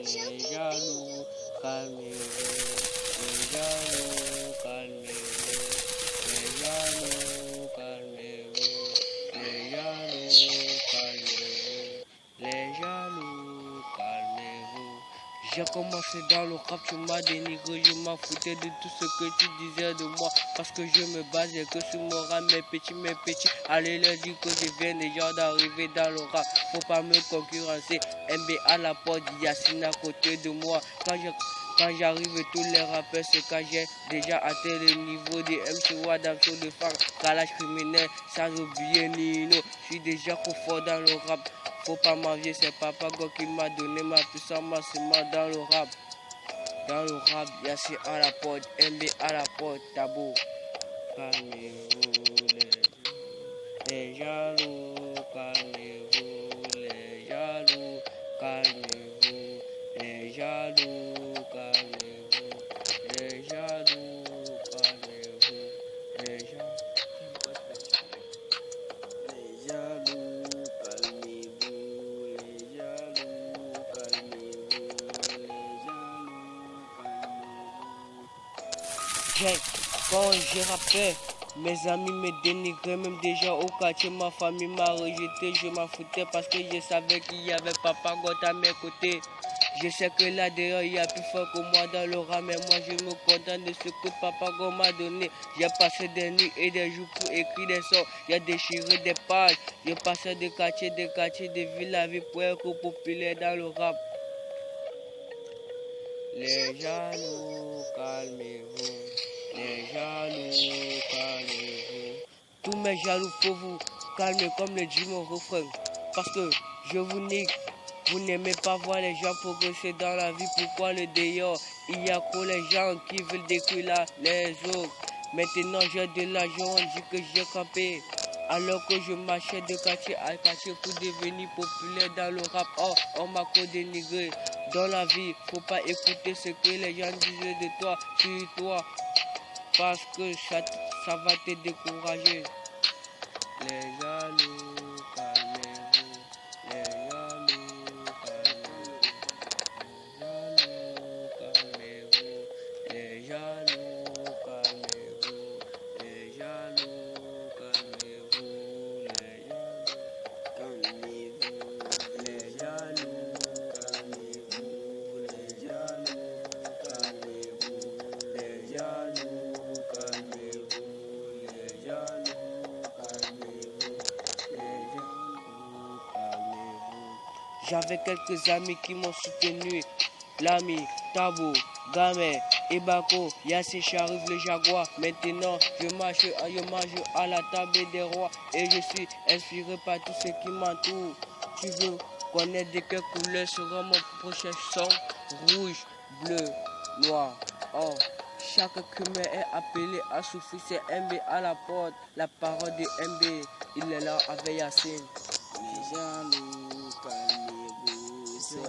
les jaloux, calmez-vous, les jaloux, calmez-vous, les jaloux, calmez-vous, les jaloux, calmez-vous, les jaloux, calmez-vous. J'ai commencé dans le rap, tu m'as dénigré, je m'en foutais de tout ce que tu disais de moi. Parce que je me basais que sur mon rap, mes petits. Allez leur dire que je viens déjà d'arriver dans le rap. Faut pas me concurrencer, MB à la porte, Yacine à côté de moi. Quand j'arrive, tous les rappeurs se cachent. Déjà atteint le niveau des MC Wadam sur le phare, calage criminel, sans oublier Nino. Je suis déjà trop fort dans le rap. Faut pas m'envier, c'est Papa God qui m'a donné ma puissance maximum dans le rap. Dans le rap, Yacine à la porte, MB à la porte, Tabou. Calmez-vous les jaloux, calmez-vous les jaloux, calmez-vous les jaloux, calmez-vous les jaloux, calmez-vous les jaloux, les jaloux, calmez-vous les jaloux, calmez-vous les jaloux, calmez-vous. Quand j'ai rappé, mes amis me dénigraient, même déjà au quartier, ma famille m'a rejeté, je m'en foutais parce que je savais qu'il y avait Papa God à mes côtés. Je sais que là dehors il y a plus fort que moi dans le rap, mais moi je me contente de ce que Papa God m'a donné. J'ai passé des nuits et des jours pour écrire des sons, j'ai déchiré des pages, j'ai passé de quartier, de ville à ville pour être populaire dans le rap. Les jaloux, calmez-vous. Les jaloux, calmez-vous. Tous mes jaloux pour vous calmer comme le dit mon refrain. Parce que je vous nique. Vous n'aimez pas voir les gens progresser dans la vie. Pourquoi le dehors? Il y a que les gens qui veulent détruire les autres. Maintenant j'ai de l'argent, on dit que j'ai campé. Alors que je marchais de quartier à quartier pour devenir populaire dans le rap. Oh, on m'a dénigré. Dans la vie, faut pas écouter ce que les gens disent de toi, sur toi. Parce que ça va te décourager. Les jaloux, calmez-vous. Les jaloux, calmez-vous. Les jaloux, calmez-vous. Les jaloux, calmez-vous. Les jaloux, calmez-vous. Les jaloux, calmez-vous. Les jaloux, calmez-vous. Les jaloux. J'avais quelques amis qui m'ont soutenu. L'ami, Tabou, Gamé, Ibako, Yacine Charif, le Jaguar. Maintenant, je marche à la table des rois et je suis inspiré par tout ce qui m'entoure. Tu veux connaître de quelle couleur sera mon prochain son? Rouge, bleu, noir, or. Chaque criminel est appelé à souffrir, c'est MB à la porte. La parole de MB, il est là avec Yacine. Les jaloux, calmez-vous, c'est